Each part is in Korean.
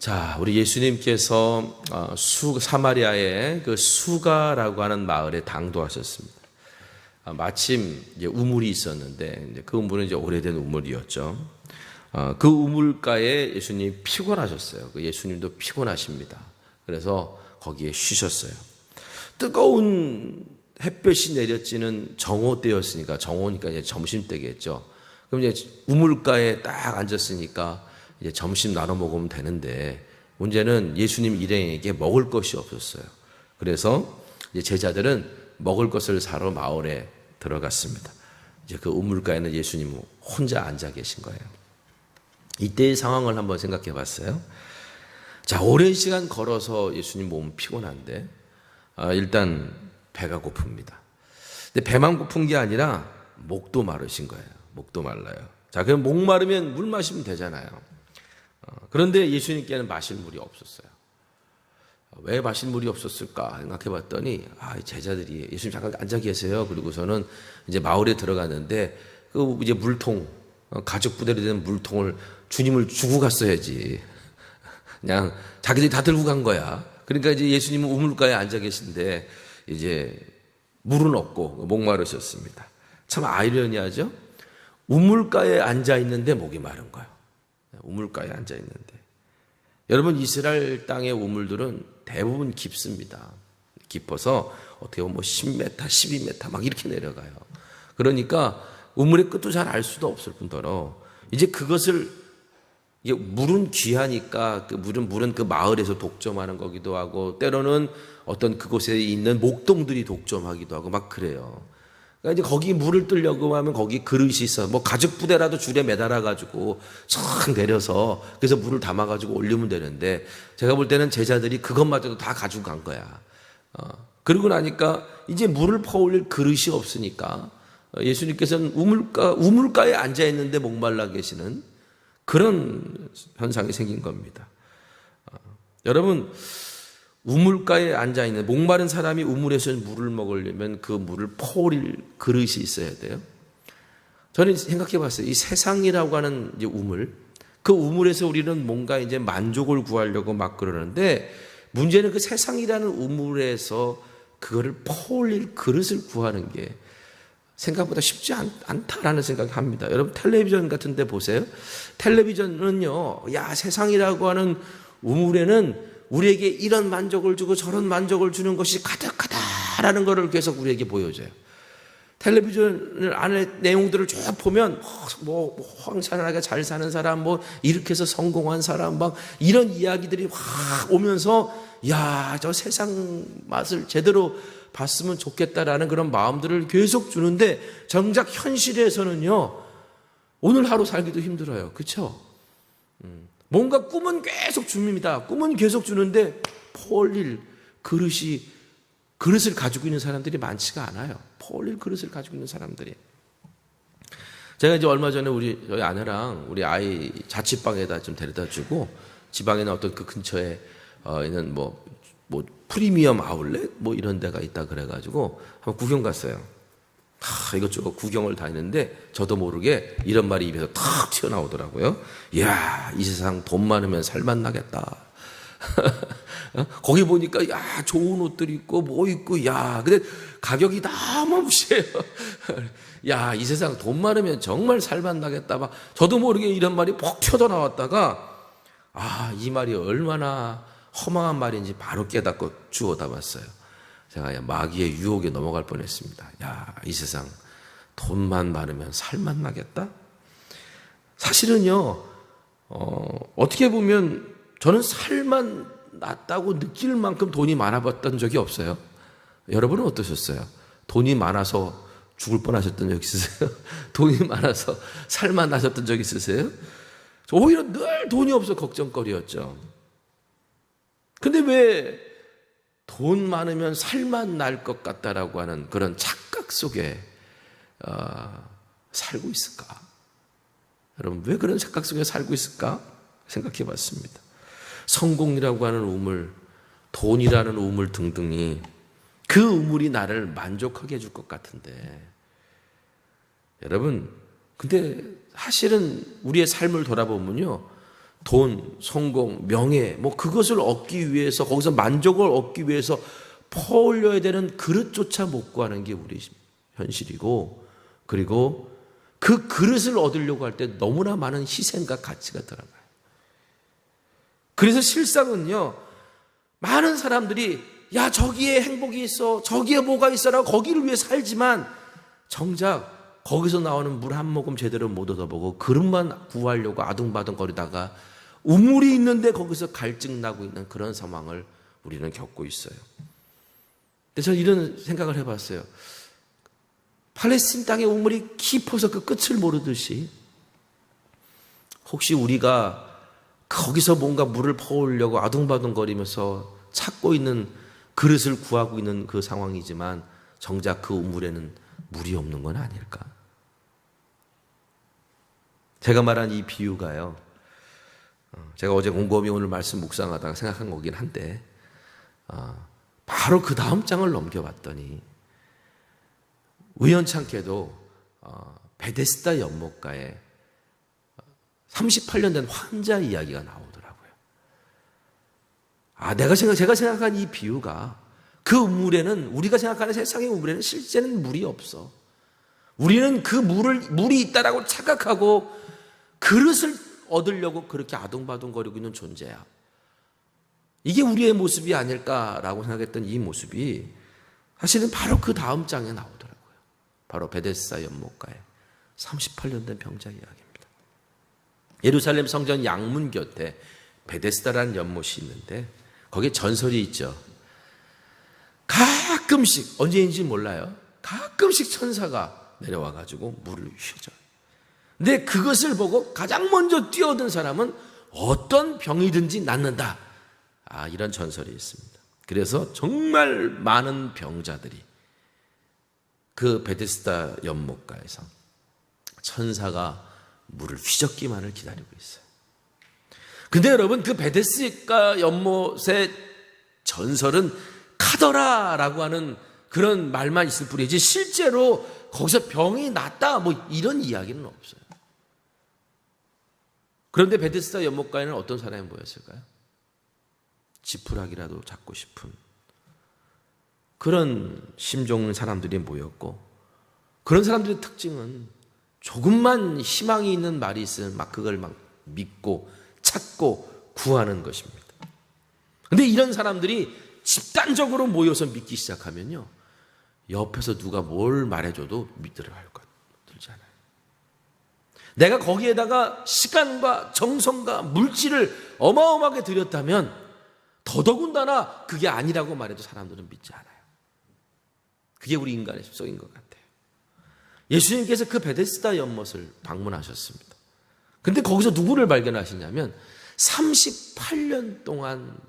자, 우리 예수님께서 사마리아의 그 수가라고 하는 마을에 당도하셨습니다. 마침 이제 우물이 있었는데 이제 그 우물은 이제 오래된 우물이었죠. 그 우물가에 예수님이 피곤하셨어요. 그 예수님도 피곤하십니다. 그래서 거기에 쉬셨어요. 뜨거운 햇볕이 내려지는 정오 때였으니까, 정오니까 이제 점심 때겠죠. 그럼 이제 우물가에 딱 앉았으니까 이제 점심 나눠 먹으면 되는데, 문제는 예수님 일행에게 먹을 것이 없었어요. 그래서 이제 제자들은 먹을 것을 사러 마을에 들어갔습니다. 이제 그 우물가에는 예수님 혼자 앉아 계신 거예요. 이때의 상황을 한번 생각해 봤어요. 자, 오랜 시간 걸어서 예수님 몸은 피곤한데, 일단 배가 고픕니다. 근데 배만 고픈 게 아니라 목도 마르신 거예요. 목도 말라요. 자, 그럼 목 마르면 물 마시면 되잖아요. 그런데 예수님께는 마실 물이 없었어요. 왜 마실 물이 없었을까 생각해 봤더니, 제자들이 예수님 잠깐 앉아 계세요. 그리고서는 이제 마을에 들어갔는데, 그 이제 물통, 가죽 부대로 된 물통을 주님을 주고 갔어야지. 그냥 자기들이 다 들고 간 거야. 그러니까 이제 예수님은 우물가에 앉아 계신데, 이제 물은 없고 목마르셨습니다. 참 아이러니하죠? 우물가에 앉아 있는데 목이 마른 거예요. 우물가에 앉아 있는데. 여러분, 이스라엘 땅의 우물들은 대부분 깊습니다. 깊어서 어떻게 보면 10m, 12m 막 이렇게 내려가요. 그러니까 우물의 끝도 잘 알 수도 없을 뿐더러 이제 그것을, 물은 귀하니까 그 물은 그 마을에서 독점하는 거기도 하고, 때로는 어떤 그곳에 있는 목동들이 독점하기도 하고 막 그래요. 그러니까 이제 거기 물을 뜨려고 하면 거기 그릇이 있어. 뭐 가죽 부대라도 줄에 매달아 가지고 쫙 내려서 그래서 물을 담아 가지고 올리면 되는데, 제가 볼 때는 제자들이 그것마저도 다 가지고 간 거야. 그러고 나니까 이제 물을 퍼올릴 그릇이 없으니까 예수님께서는 우물가에 앉아 있는데 목말라 계시는 그런 현상이 생긴 겁니다. 여러분, 우물가에 앉아 있는 목마른 사람이 우물에서 물을 먹으려면 그 물을 퍼올릴 그릇이 있어야 돼요. 저는 생각해 봤어요. 이 세상이라고 하는 이제 우물, 그 우물에서 우리는 뭔가 이제 만족을 구하려고 막 그러는데, 문제는 그 세상이라는 우물에서 그거를 퍼올릴 그릇을 구하는 게 생각보다 쉽지 않다라는 생각이 합니다. 여러분, 텔레비전 같은 데 보세요. 텔레비전은요, 세상이라고 하는 우물에는 우리에게 이런 만족을 주고 저런 만족을 주는 것이 가득하다라는 것을 계속 우리에게 보여줘요. 텔레비전 안에 내용들을 쭉 보면 황산하게 잘 사는 사람, 이렇게 해서 성공한 사람, 막 이런 이야기들이 확 오면서, 저 세상 맛을 제대로 봤으면 좋겠다라는 그런 마음들을 계속 주는데, 정작 현실에서는요, 오늘 하루 살기도 힘들어요. 그렇죠? 뭔가 꿈은 계속 줍니다. 꿈은 계속 주는데 퍼올릴 그릇을 가지고 있는 사람들이 많지가 않아요. 퍼올릴 그릇을 가지고 있는 사람들이. 제가 이제 얼마 전에 저희 아내랑 우리 아이 자취방에다 좀 데려다 주고, 지방에는 어떤 그 근처에 있는 뭐 프리미엄 아울렛 이런 데가 있다 그래가지고 한번 구경 갔어요. 이것저것 구경을 다니는데 저도 모르게 이런 말이 입에서 탁 튀어나오더라고요. 이야, 이 세상 돈 많으면 살맛 나겠다. 거기 보니까 좋은 옷들 있고 있고, 근데 가격이 다 멈추해요. 이 세상 돈 많으면 정말 살맛 나겠다. 막 저도 모르게 이런 말이 퍽 튀어나왔다가, 이 말이 얼마나 허망한 말인지 바로 깨닫고 주워 담았어요. 제가 마귀의 유혹에 넘어갈 뻔했습니다. 이 세상 돈만 많으면 살맛 나겠다? 사실은요, 어떻게 보면 저는 살맛 났다고 느낄 만큼 돈이 많아봤던 적이 없어요. 여러분은 어떠셨어요? 돈이 많아서 죽을 뻔하셨던 적 있으세요? 돈이 많아서 살맛 나셨던 적 있으세요? 오히려 늘 돈이 없어 걱정거리였죠. 근데 왜 돈 많으면 살맛 날 것 같다라고 하는 그런 착각 속에 살고 있을까? 여러분, 왜 그런 착각 속에 살고 있을까? 생각해 봤습니다. 성공이라고 하는 우물, 돈이라는 우물 등등이, 그 우물이 나를 만족하게 해줄 것 같은데, 여러분, 근데 사실은 우리의 삶을 돌아보면요, 돈, 성공, 명예, 뭐 그것을 얻기 위해서, 거기서 만족을 얻기 위해서 퍼올려야 되는 그릇조차 못 구하는 게 우리 현실이고, 그리고 그 그릇을 얻으려고 할 때 너무나 많은 희생과 가치가 들어가요. 그래서 실상은요, 많은 사람들이 야 저기에 행복이 있어, 저기에 뭐가 있어라고 거기를 위해 살지만 정작 거기서 나오는 물 한 모금 제대로 못 얻어보고 그릇만 구하려고 아둥바둥거리다가 우물이 있는데 거기서 갈증 나고 있는 그런 상황을 우리는 겪고 있어요. 근데 저는 이런 생각을 해봤어요. 팔레스틴 땅의 우물이 깊어서 그 끝을 모르듯이 혹시 우리가 거기서 뭔가 물을 퍼오려고 아둥바둥거리면서 찾고 있는 그릇을 구하고 있는 그 상황이지만 정작 그 우물에는 물이 없는 건 아닐까? 제가 말한 이 비유가요, 제가 어제 곰곰이 오늘 말씀 묵상하다가 생각한 거긴 한데, 바로 그 다음 장을 넘겨봤더니 우연찮게도 베데스다 연못가에 38년 된 환자 이야기가 나오더라고요. 제가 생각한 이 비유가 그 우물에는, 우리가 생각하는 세상의 우물에는 실제는 물이 없어. 우리는 그 물이 있다라고 착각하고 그릇을 얻으려고 그렇게 아둥바둥거리고 있는 존재야. 이게 우리의 모습이 아닐까라고 생각했던 이 모습이 사실은 바로 그 다음 장에 나오더라고요. 바로 베데스다 연못가에 38년 된 병자 이야기입니다. 예루살렘 성전 양문 곁에 베데스다라는 연못이 있는데 거기에 전설이 있죠. 가끔씩, 언제인지 몰라요, 가끔씩 천사가 내려와가지고 물을 휘어줘요. 근데 그것을 보고 가장 먼저 뛰어든 사람은 어떤 병이든지 낫는다, 이런 전설이 있습니다. 그래서 정말 많은 병자들이 그 베데스다 연못가에서 천사가 물을 휘젓기만을 기다리고 있어요. 근데 여러분, 그 베데스다 연못의 전설은 카더라라고 하는 그런 말만 있을 뿐이지 실제로 거기서 병이 낫다 뭐 이런 이야기는 없어요. 그런데 베데스다 연못가에는 어떤 사람이 모였을까요? 지푸라기라도 잡고 싶은 그런 심정 사람들이 모였고, 그런 사람들의 특징은 조금만 희망이 있는 말이 있으면 막 그걸 막 믿고 찾고 구하는 것입니다. 그런데 이런 사람들이 집단적으로 모여서 믿기 시작하면요, 옆에서 누가 뭘 말해줘도 믿으려 할 것 들잖아요. 내가 거기에다가 시간과 정성과 물질을 어마어마하게 들였다면 더더군다나 그게 아니라고 말해도 사람들은 믿지 않아요. 그게 우리 인간의 습성인 것 같아요. 예수님께서 그 베데스다 연못을 방문하셨습니다. 근데 거기서 누구를 발견하시냐면 38년 동안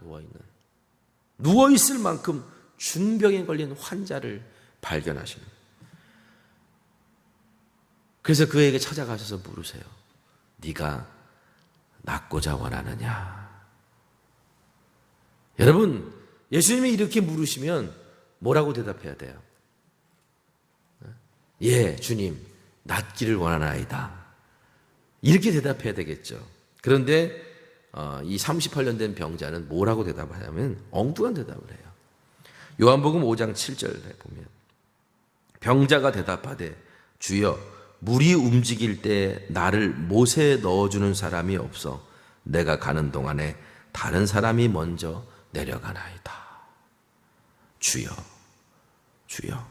누워있을 만큼 중병에 걸린 환자를 발견하십니다. 그래서 그에게 찾아가셔서 물으세요. 네가 낫고자 원하느냐? 여러분, 예수님이 이렇게 물으시면 뭐라고 대답해야 돼요? 예, 주님, 낫기를 원하나이다. 이렇게 대답해야 되겠죠. 그런데 이 38년 된 병자는 뭐라고 대답하냐면 엉뚱한 대답을 해요. 요한복음 5장 7절에 보면 병자가 대답하되 주여, 물이 움직일 때 나를 못에 넣어주는 사람이 없어 내가 가는 동안에 다른 사람이 먼저 내려가나이다. 주여, 주여,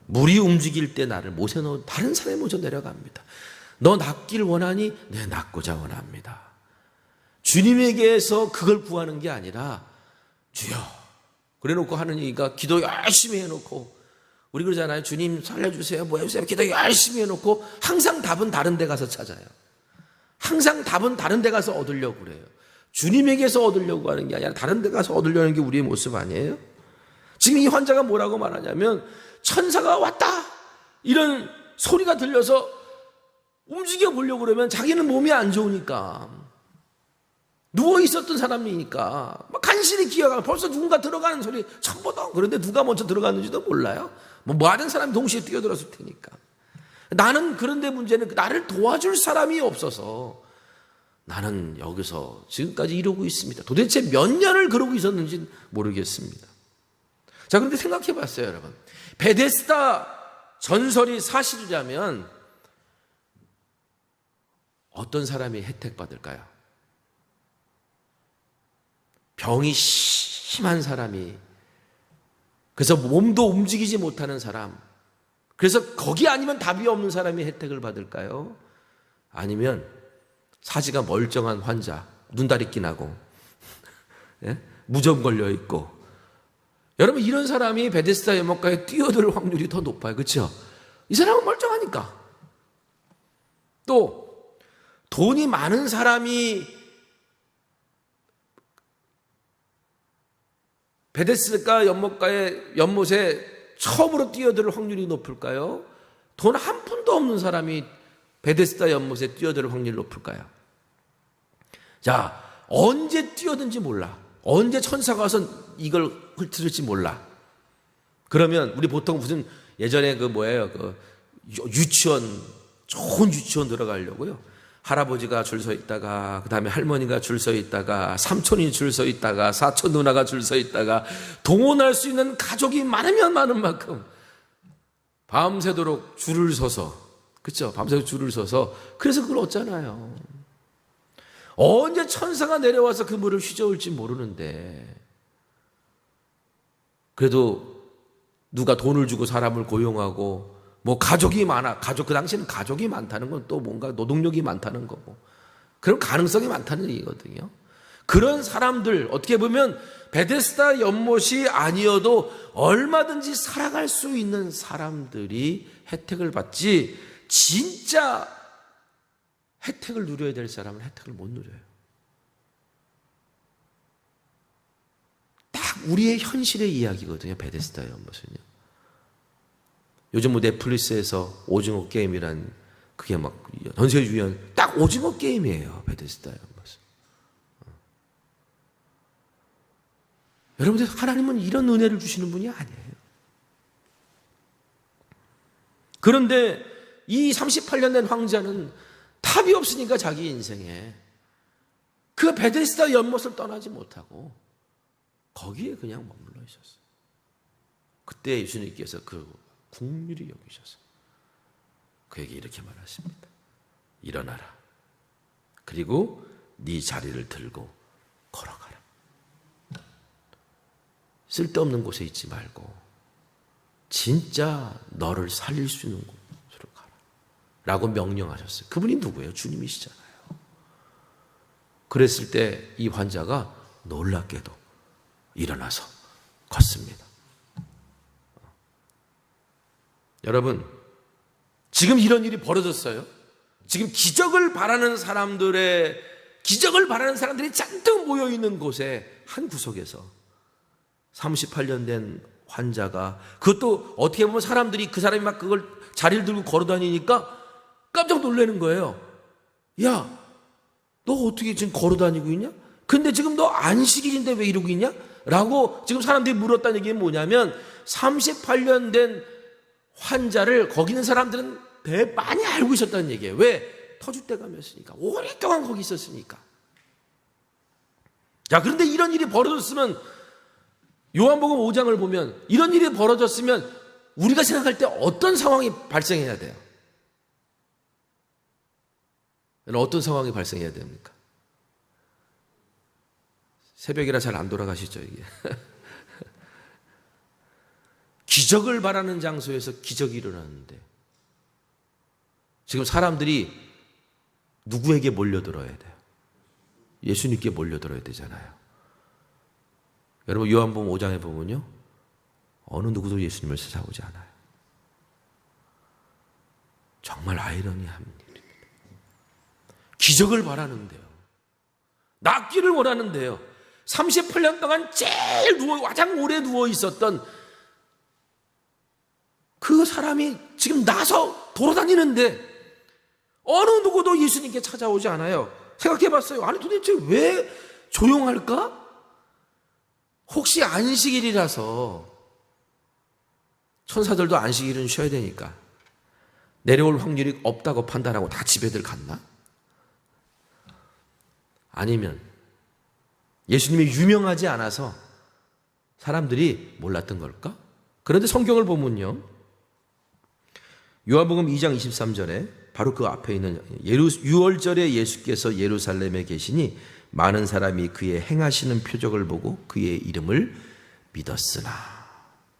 물이 움직일 때 나를 못에 넣어 다른 사람이 먼저 내려갑니다. 너 낫기를 원하니? 네, 낫고자 원합니다. 주님에게서 그걸 구하는 게 아니라 주여, 그래놓고 하는 얘기가 기도 열심히 해놓고, 우리 그러잖아요. 주님 살려주세요, 뭐 해주세요, 기도 열심히 해놓고 항상 답은 다른 데 가서 찾아요. 항상 답은 다른 데 가서 얻으려고 그래요. 주님에게서 얻으려고 하는 게 아니라 다른 데 가서 얻으려는 게 우리의 모습 아니에요? 지금 이 환자가 뭐라고 말하냐면 천사가 왔다 이런 소리가 들려서 움직여 보려고 그러면 자기는 몸이 안 좋으니까, 누워 있었던 사람이니까 막 간신히 기어가, 벌써 누군가 들어가는 소리 처음 보다. 그런데 누가 먼저 들어갔는지도 몰라요. 뭐 하는 사람이 동시에 뛰어들었을 테니까. 나는 그런데 문제는 나를 도와줄 사람이 없어서 나는 여기서 지금까지 이러고 있습니다. 도대체 몇 년을 그러고 있었는지 모르겠습니다. 자, 그런데 생각해 봤어요, 여러분. 베데스다 전설이 사실이라면 어떤 사람이 혜택받을까요? 병이 심한 사람이, 그래서 몸도 움직이지 못하는 사람, 그래서 거기 아니면 답이 없는 사람이 혜택을 받을까요? 아니면 사지가 멀쩡한 환자, 눈다리끼 나고 예? 무좀 걸려 있고, 여러분 이런 사람이 베데스다 연못가에 뛰어들 확률이 더 높아요. 그렇죠? 이 사람은 멀쩡하니까. 또 돈이 많은 사람이 베데스다 연못에 처음으로 뛰어들 확률이 높을까요? 돈 한 푼도 없는 사람이 베데스다 연못에 뛰어들 확률이 높을까요? 자, 언제 뛰어든지 몰라. 언제 천사가 와서 이걸 훑을지 몰라. 그러면 우리 보통 무슨 예전에 유치원, 좋은 유치원 들어가려고요. 할아버지가 줄 서 있다가, 그 다음에 할머니가 줄 서 있다가, 삼촌이 줄 서 있다가, 사촌 누나가 줄 서 있다가, 동원할 수 있는 가족이 많으면 많은 만큼 밤새도록 줄을 서서, 그렇죠? 밤새도록 줄을 서서, 그래서 그걸 얻잖아요. 언제 천사가 내려와서 그 물을 휘저을지 모르는데, 그래도 누가 돈을 주고 사람을 고용하고, 뭐 가족이 많아, 그 당시에는 가족이 많다는 건 또 뭔가 노동력이 많다는 거고, 그런 가능성이 많다는 얘기거든요. 그런 사람들, 어떻게 보면 베데스다 연못이 아니어도 얼마든지 살아갈 수 있는 사람들이 혜택을 받지, 진짜 혜택을 누려야 될 사람은 혜택을 못 누려요. 딱 우리의 현실의 이야기거든요, 베데스다 연못은요. 요즘 뭐 넷플릭스에서 오징어 게임이란, 그게 막 전 세계 유행, 딱 오징어 게임이에요, 베데스다 연못은. 여러분들, 하나님은 이런 은혜를 주시는 분이 아니에요. 그런데 이 38년 된 황자는 답이 없으니까 자기 인생에 그 베데스다 연못을 떠나지 못하고 거기에 그냥 머물러 있었어요. 그때 예수님께서 그 긍휼히 여기셔서 그에게 이렇게 말하십니다. 일어나라. 그리고 네 자리를 들고 걸어가라. 쓸데없는 곳에 있지 말고 진짜 너를 살릴 수 있는 곳으로 가라 라고 명령하셨어요. 그분이 누구예요? 주님이시잖아요. 그랬을 때 이 환자가 놀랍게도 일어나서 걷습니다. 여러분, 지금 이런 일이 벌어졌어요. 지금 기적을 바라는 사람들이 잔뜩 모여있는 곳에 한 구석에서 38년 된 환자가, 그것도 어떻게 보면 사람들이, 그 사람이 막 그걸 자리를 들고 걸어다니니까 깜짝 놀라는 거예요. 야, 너 어떻게 지금 걸어다니고 있냐? 근데 지금 너 안식일인데 왜 이러고 있냐? 라고 지금 사람들이 물었다는 얘기는 뭐냐면, 38년 된 환자를 거기 있는 사람들은 많이 알고 있었다는 얘기예요. 왜? 터줏대감이었으니까. 오랫동안 거기 있었으니까. 자, 그런데 이런 일이 벌어졌으면, 요한복음 5장을 보면 이런 일이 벌어졌으면 우리가 생각할 때 어떤 상황이 발생해야 돼요? 어떤 상황이 발생해야 됩니까? 새벽이라 잘 안 돌아가시죠, 이게. 기적을 바라는 장소에서 기적이 일어나는데, 지금 사람들이 누구에게 몰려들어야 돼요? 예수님께 몰려들어야 되잖아요. 여러분, 요한복음 5장에 보면요, 어느 누구도 예수님을 찾아오지 않아요. 정말 아이러니한 일입니다. 기적을 바라는데요, 낫기를 원하는데요, 38년 동안 가장 오래 누워 있었던 그 사람이 지금 나서 돌아다니는데 어느 누구도 예수님께 찾아오지 않아요. 생각해 봤어요. 아니, 도대체 왜 조용할까? 혹시 안식일이라서, 천사들도 안식일은 쉬어야 되니까 내려올 확률이 없다고 판단하고 다 집에들 갔나? 아니면 예수님이 유명하지 않아서 사람들이 몰랐던 걸까? 그런데 성경을 보면요, 요한복음 2장 23절에 바로 그 앞에 있는 유월절에 예수께서 예루살렘에 계시니 많은 사람이 그의 행하시는 표적을 보고 그의 이름을 믿었으나,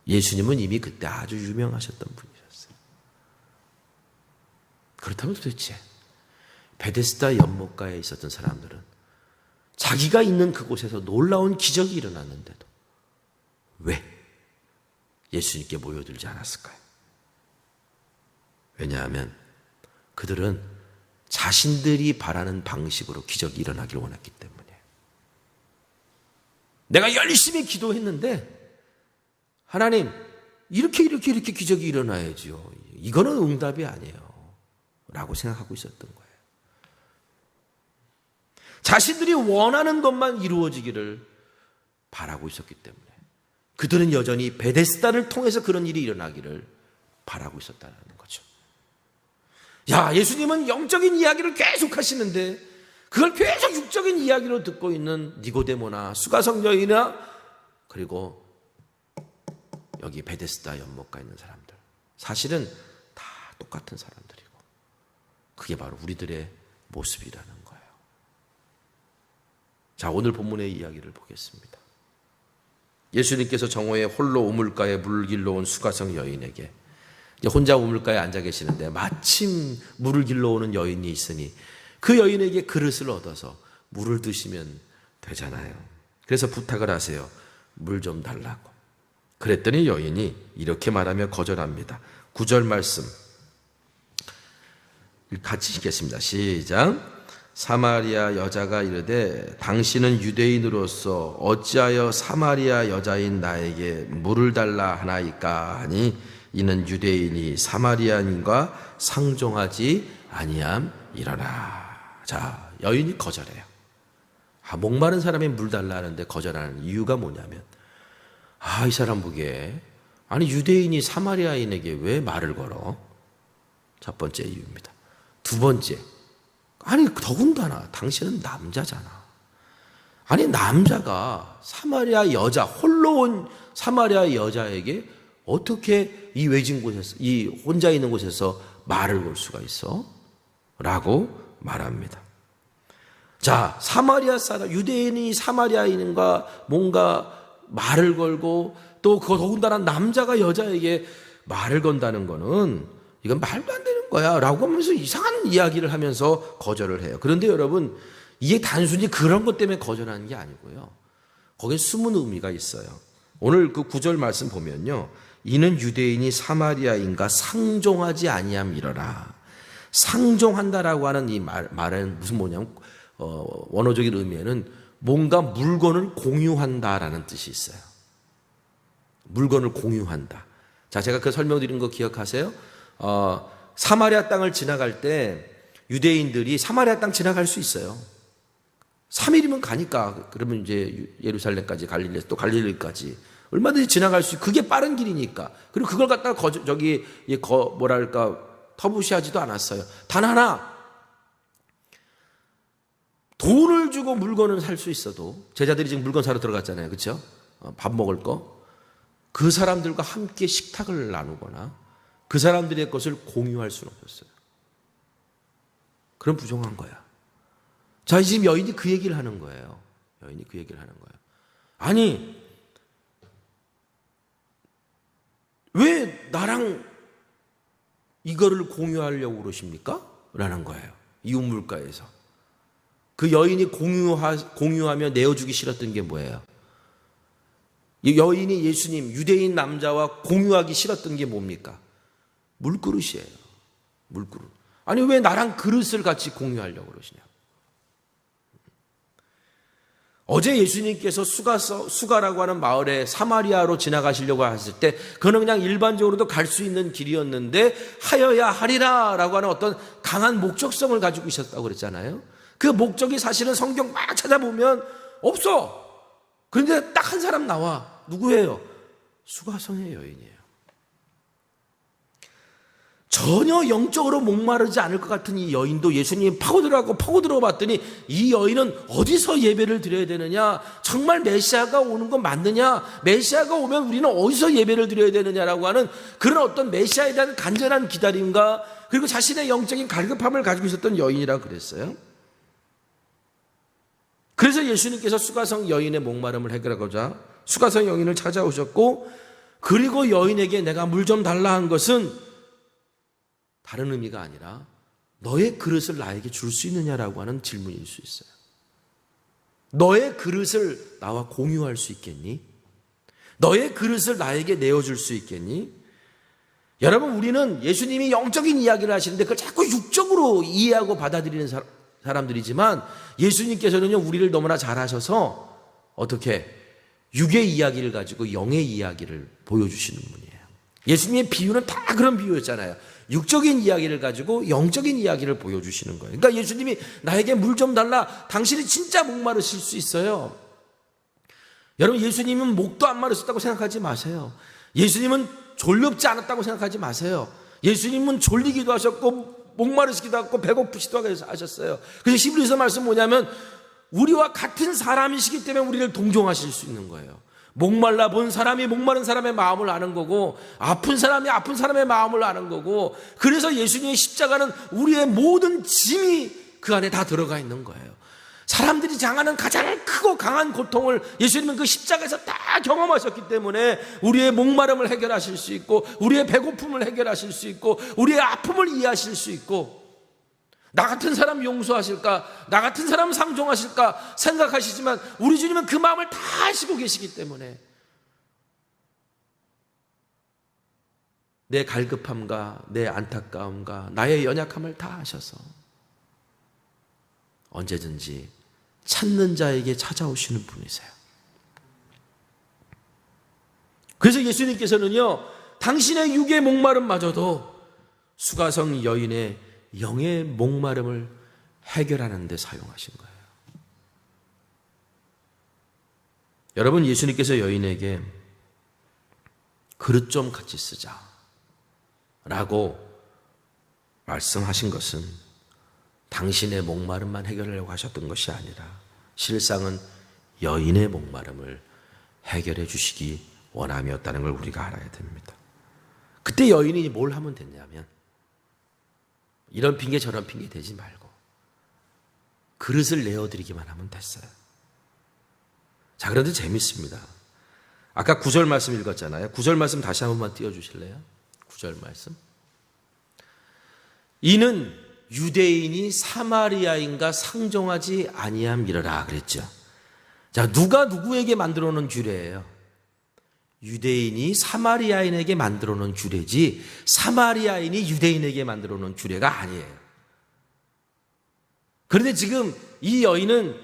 예수님은 이미 그때 아주 유명하셨던 분이셨어요. 그렇다면 도대체 베데스다 연못가에 있었던 사람들은 자기가 있는 그곳에서 놀라운 기적이 일어났는데도 왜 예수님께 모여들지 않았을까요? 왜냐하면 그들은 자신들이 바라는 방식으로 기적이 일어나기를 원했기 때문에. 내가 열심히 기도했는데 하나님, 이렇게 기적이 일어나야지요. 이거는 응답이 아니에요 라고 생각하고 있었던 거예요. 자신들이 원하는 것만 이루어지기를 바라고 있었기 때문에 그들은 여전히 베데스다를 통해서 그런 일이 일어나기를 바라고 있었다는 거죠. 야, 예수님은 영적인 이야기를 계속 하시는데 그걸 계속 육적인 이야기로 듣고 있는 니고데모나 수가성녀이나 그리고 여기 베데스다 연못가에 있는 사람들, 사실은 다 똑같은 사람들이고 그게 바로 우리들의 모습이라는 거예요. 자, 오늘 본문의 이야기를 보겠습니다. 예수님께서 정오에 홀로 우물가에 물 길러 온 수가성 여인에게, 혼자 우물가에 앉아 계시는데 마침 물을 길러 오는 여인이 있으니 그 여인에게 그릇을 얻어서 물을 드시면 되잖아요. 그래서 부탁을 하세요. 물 좀 달라고. 그랬더니 여인이 이렇게 말하며 거절합니다. 9절 말씀 같이 읽겠습니다. 시작. 사마리아 여자가 이르되 당신은 유대인으로서 어찌하여 사마리아 여자인 나에게 물을 달라 하나이까 하니 이는 유대인이 사마리아인과 상종하지 아니함이러라. 자, 여인이 거절해요. 목마른 사람이 물 달라 하는데 거절하는 이유가 뭐냐면, 이 사람 보기에 유대인이 사마리아인에게 왜 말을 걸어? 첫 번째 이유입니다. 두 번째, 더군다나 당신은 남자잖아. 남자가 사마리아 여자, 홀로 온 사마리아 여자에게 어떻게 이 외진 곳에서, 이 혼자 있는 곳에서 말을 걸 수가 있어? 라고 말합니다. 자, 사마리아 사람, 유대인이 사마리아인과 뭔가 말을 걸고 또 더군다나 남자가 여자에게 말을 건다는 거는 이건 말도 안 되는 거야 라고 하면서 이상한 이야기를 하면서 거절을 해요. 그런데 여러분, 이게 단순히 그런 것 때문에 거절하는 게 아니고요, 거기에 숨은 의미가 있어요. 오늘 그 9절 말씀 보면요, 이는 유대인이 사마리아인과 상종하지 아니함이러라. 상종한다라고 하는 이 말은 무슨 뭐냐면 원어적인 의미에는 뭔가 물건을 공유한다라는 뜻이 있어요. 물건을 공유한다. 자, 제가 그 설명드린 거 기억하세요? 사마리아 땅을 지나갈 때 유대인들이 사마리아 땅 지나갈 수 있어요. 3일이면 가니까. 그러면 이제 예루살렘까지, 갈릴리, 또 갈릴리까지 얼마든지 지나갈 수 있고 그게 빠른 길이니까. 그리고 그걸 갖다가 터부시하지도 않았어요. 단 하나, 돈을 주고 물건을 살 수 있어도, 제자들이 지금 물건 사러 들어갔잖아요. 그렇죠? 밥 먹을 거. 그 사람들과 함께 식탁을 나누거나 그 사람들의 것을 공유할 수는 없었어요. 그럼 부정한 거야. 자, 지금 여인이 그 얘기를 하는 거예요. 여인이 그 얘기를 하는 거예요. 왜 나랑 이거를 공유하려고 그러십니까? 라는 거예요. 이 우물가에서. 그 여인이 공유하며 내어주기 싫었던 게 뭐예요? 이 여인이 예수님, 유대인 남자와 공유하기 싫었던 게 뭡니까? 물그릇이에요. 물그릇. 왜 나랑 그릇을 같이 공유하려고 그러시냐? 어제 예수님께서 수가라고 하는 마을에 사마리아로 지나가시려고 하실 때 그는 그냥 일반적으로도 갈 수 있는 길이었는데 하여야 하리라 라고 하는 어떤 강한 목적성을 가지고 있었다고 그랬잖아요. 그 목적이 사실은 성경 막 찾아보면 없어. 그런데 딱 한 사람 나와. 누구예요? 수가성의 여인이에요. 전혀 영적으로 목마르지 않을 것 같은 이 여인도 예수님이 파고들어 봤더니 이 여인은 어디서 예배를 드려야 되느냐, 정말 메시아가 오는 건 맞느냐, 메시아가 오면 우리는 어디서 예배를 드려야 되느냐라고 하는 그런 어떤 메시아에 대한 간절한 기다림과 그리고 자신의 영적인 갈급함을 가지고 있었던 여인이라고 그랬어요. 그래서 예수님께서 수가성 여인의 목마름을 해결하고자 수가성 여인을 찾아오셨고, 그리고 여인에게 내가 물 좀 달라 한 것은 다른 의미가 아니라 너의 그릇을 나에게 줄 수 있느냐라고 하는 질문일 수 있어요. 너의 그릇을 나와 공유할 수 있겠니? 너의 그릇을 나에게 내어줄 수 있겠니? 여러분, 우리는 예수님이 영적인 이야기를 하시는데 그걸 자꾸 육적으로 이해하고 받아들이는 사람들이지만, 예수님께서는요 우리를 너무나 잘 아셔서 어떻게 육의 이야기를 가지고 영의 이야기를 보여주시는 분이에요. 예수님의 비유는 다 그런 비유였잖아요. 육적인 이야기를 가지고 영적인 이야기를 보여주시는 거예요. 그러니까 예수님이 나에게 물 좀 달라, 당신이 진짜 목마르실 수 있어요. 여러분, 예수님은 목도 안 마르셨다고 생각하지 마세요. 예수님은 졸렵지 않았다고 생각하지 마세요. 예수님은 졸리기도 하셨고 목마르시기도 하고 배고프시기도 하셨어요. 그래서 히브리서 말씀 뭐냐면 우리와 같은 사람이시기 때문에 우리를 동정하실 수 있는 거예요. 목말라 본 사람이 목마른 사람의 마음을 아는 거고, 아픈 사람이 아픈 사람의 마음을 아는 거고, 그래서 예수님의 십자가는 우리의 모든 짐이 그 안에 다 들어가 있는 거예요. 사람들이 당하는 가장 크고 강한 고통을 예수님은 그 십자가에서 다 경험하셨기 때문에 우리의 목마름을 해결하실 수 있고, 우리의 배고픔을 해결하실 수 있고, 우리의 아픔을 이해하실 수 있고, 나 같은 사람 용서하실까, 나 같은 사람 상종하실까 생각하시지만 우리 주님은 그 마음을 다 아시고 계시기 때문에 내 갈급함과 내 안타까움과 나의 연약함을 다 아셔서 언제든지 찾는 자에게 찾아오시는 분이세요. 그래서 예수님께서는요 당신의 육의 목마름마저도 수가성 여인의 영의 목마름을 해결하는 데 사용하신 거예요. 여러분, 예수님께서 여인에게 그릇 좀 같이 쓰자 라고 말씀하신 것은 당신의 목마름만 해결하려고 하셨던 것이 아니라 실상은 여인의 목마름을 해결해 주시기 원함이었다는 걸 우리가 알아야 됩니다. 그때 여인이 뭘 하면 됐냐면, 이런 핑계 저런 핑계 대지 말고 그릇을 내어드리기만 하면 됐어요. 자, 그런데 재밌습니다. 아까 9절 말씀 읽었잖아요. 9절 말씀 다시 한 번만 띄워주실래요? 9절 말씀. 이는 유대인이 사마리아인과 상종하지 아니함이라 그랬죠. 자, 누가 누구에게 만들어 놓은 규례예요? 유대인이 사마리아인에게 만들어 놓은 규례지 사마리아인이 유대인에게 만들어 놓은 규례가 아니에요. 그런데 지금 이 여인은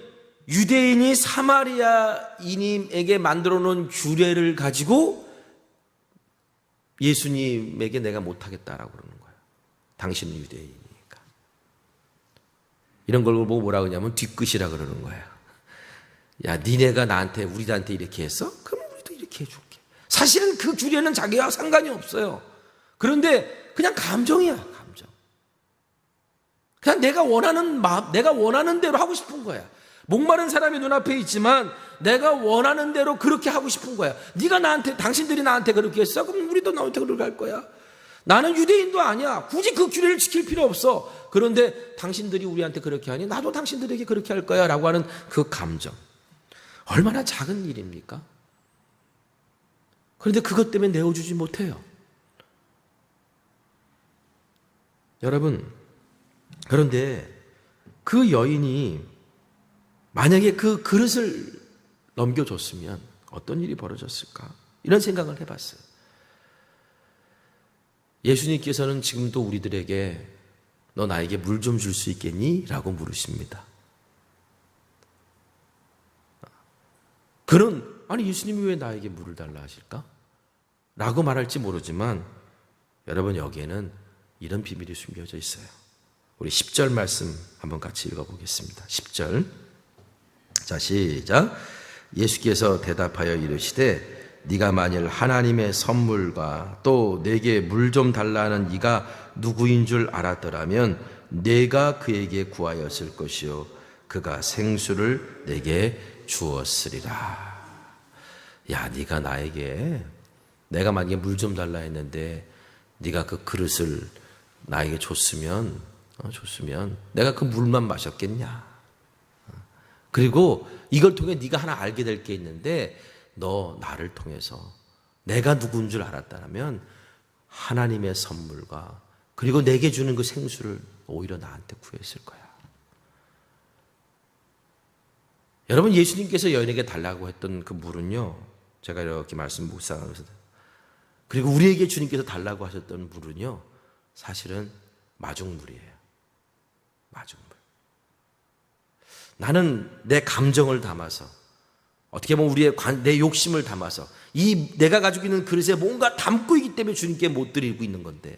유대인이 사마리아인에게 만들어 놓은 규례를 가지고 예수님에게 내가 못하겠다라고 그러는 거예요. 당신은 유대인이니까. 이런 걸 보고 뭐라 그러냐면 뒤끝이라 그러는 거예요. 야, 니네가 나한테 우리한테 이렇게 했어? 그럼 우리도 이렇게 해줄게. 사실은 그 규례는 자기와 상관이 없어요. 그런데 그냥 감정이야, 감정. 그냥 내가 원하는 마음, 내가 원하는 대로 하고 싶은 거야. 목마른 사람이 눈앞에 있지만 내가 원하는 대로 그렇게 하고 싶은 거야. 네가 나한테, 당신들이 나한테 그렇게 했어? 그럼 우리도 나한테 그렇게 할 거야. 나는 유대인도 아니야. 굳이 그 규례를 지킬 필요 없어. 그런데 당신들이 우리한테 그렇게 하니 나도 당신들에게 그렇게 할 거야 라고 하는 그 감정. 얼마나 작은 일입니까? 그런데 그것 때문에 내어주지 못해요. 여러분, 그런데 그 여인이 만약에 그 그릇을 넘겨줬으면 어떤 일이 벌어졌을까? 이런 생각을 해봤어요. 예수님께서는 지금도 우리들에게 너 나에게 물 좀 줄 수 있겠니? 라고 물으십니다. 아니 예수님이 왜 나에게 물을 달라 하실까? 라고 말할지 모르지만 여러분, 여기에는 이런 비밀이 숨겨져 있어요. 우리 10절 말씀 한번 같이 읽어보겠습니다. 10절. 자, 시작. 예수께서 대답하여 이르시되 네가 만일 하나님의 선물과 또 내게 물 좀 달라는 이가 누구인 줄 알았더라면 내가 그에게 구하였을 것이요 그가 생수를 내게 주었으리라. 야, 네가 나에게 내가 만약에 물 좀 달라 했는데 네가 그 그릇을 나에게 줬으면 내가 그 물만 마셨겠냐. 그리고 이걸 통해 네가 하나 알게 될 게 있는데 너 나를 통해서 내가 누군 줄 알았다면 하나님의 선물과 그리고 내게 주는 그 생수를 오히려 나한테 구했을 거야. 여러분, 예수님께서 여인에게 달라고 했던 그 물은요, 제가 이렇게 말씀 묵상하면서, 그리고 우리에게 주님께서 달라고 하셨던 물은요, 사실은 마중물이에요. 마중물. 나는 내 감정을 담아서, 어떻게 보면 내 욕심을 담아서 이 내가 가지고 있는 그릇에 뭔가 담고 있기 때문에 주님께 못 드리고 있는 건데,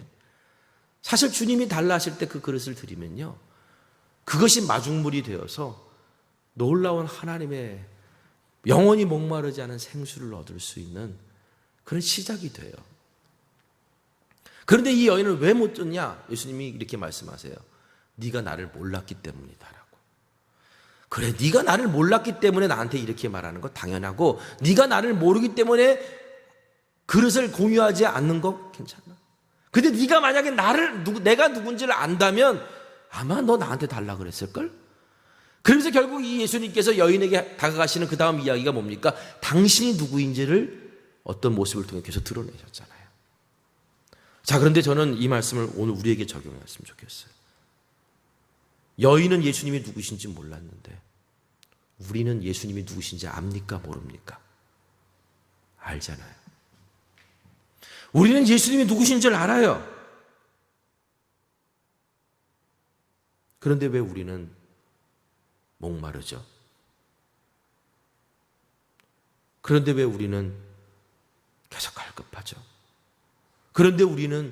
사실 주님이 달라 하실 때 그 그릇을 드리면요, 그것이 마중물이 되어서 놀라운 하나님의 영원히 목마르지 않은 생수를 얻을 수 있는 그런 시작이 돼요. 그런데 이 여인을 왜 못 줬냐? 예수님이 이렇게 말씀하세요. 네가 나를 몰랐기 때문이다라고. 그래, 네가 나를 몰랐기 때문에 나한테 이렇게 말하는 거 당연하고, 네가 나를 모르기 때문에 그릇을 공유하지 않는 거 괜찮아. 근데 네가 만약에 내가 누군지를 안다면 아마 너 나한테 달라 그랬을걸? 그러면서 결국 이 예수님께서 여인에게 다가가시는 그 다음 이야기가 뭡니까? 당신이 누구인지를 어떤 모습을 통해 계속 드러내셨잖아요. 자, 그런데 저는 이 말씀을 오늘 우리에게 적용했으면 좋겠어요. 여인은 예수님이 누구신지 몰랐는데 우리는 예수님이 누구신지 압니까? 모릅니까? 알잖아요. 우리는 예수님이 누구신지를 알아요. 그런데 왜 우리는 목마르죠? 그런데 왜 우리는 계속 갈급하죠? 그런데 우리는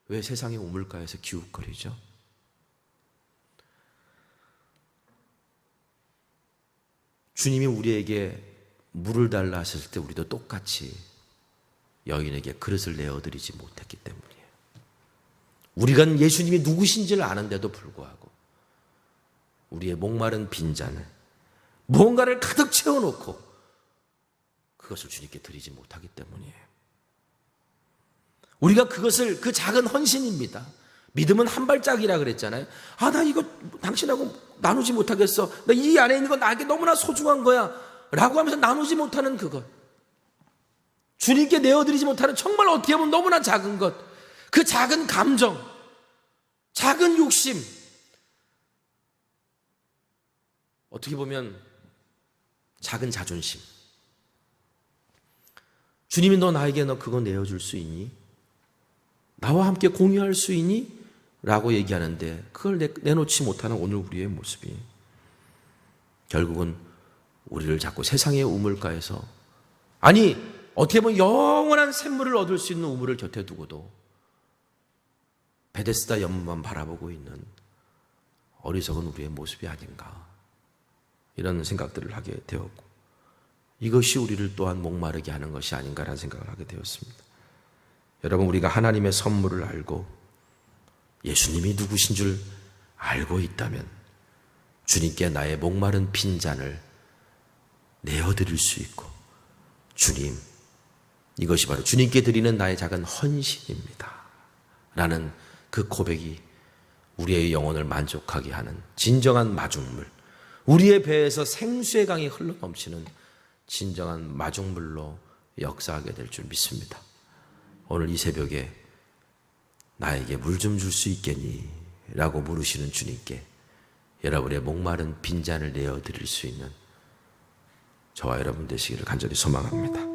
왜 세상의 우물가에서 기웃거리죠? 주님이 우리에게 물을 달라 하셨을 때 우리도 똑같이 여인에게 그릇을 내어드리지 못했기 때문이에요. 우리가 예수님이 누구신지를 아는데도 불구하고 우리의 목마른 빈잔을 무언가를 가득 채워놓고 그것을 주님께 드리지 못하기 때문이에요. 우리가 그것을, 그 작은 헌신입니다. 믿음은 한 발짝이라 그랬잖아요. 나 이거 당신하고 나누지 못하겠어. 나 이 안에 있는 거 나에게 너무나 소중한 거야 라고 하면서 나누지 못하는 그것, 주님께 내어드리지 못하는 정말 어떻게 보면 너무나 작은 것, 그 작은 감정, 작은 욕심, 어떻게 보면 작은 자존심. 주님이 너 그거 내어줄 수 있니? 나와 함께 공유할 수 있니? 라고 얘기하는데 그걸 내놓지 못하는 오늘 우리의 모습이 결국은 우리를 자꾸 세상의 우물가에서, 아니 어떻게 보면 영원한 샘물을 얻을 수 있는 우물을 곁에 두고도 베데스다 연못만 바라보고 있는 어리석은 우리의 모습이 아닌가, 이런 생각들을 하게 되었고, 이것이 우리를 또한 목마르게 하는 것이 아닌가라는 생각을 하게 되었습니다. 여러분, 우리가 하나님의 선물을 알고 예수님이 누구신 줄 알고 있다면 주님께 나의 목마른 빈잔을 내어드릴 수 있고, 주님, 이것이 바로 주님께 드리는 나의 작은 헌신입니다 라는 그 고백이 우리의 영혼을 만족하게 하는 진정한 마중물, 우리의 배에서 생수의 강이 흘러넘치는 진정한 마중물로 역사하게 될 줄 믿습니다. 오늘 이 새벽에 나에게 물 좀 줄 수 있겠니? 라고 물으시는 주님께 여러분의 목마른 빈잔을 내어드릴 수 있는 저와 여러분 되시기를 간절히 소망합니다.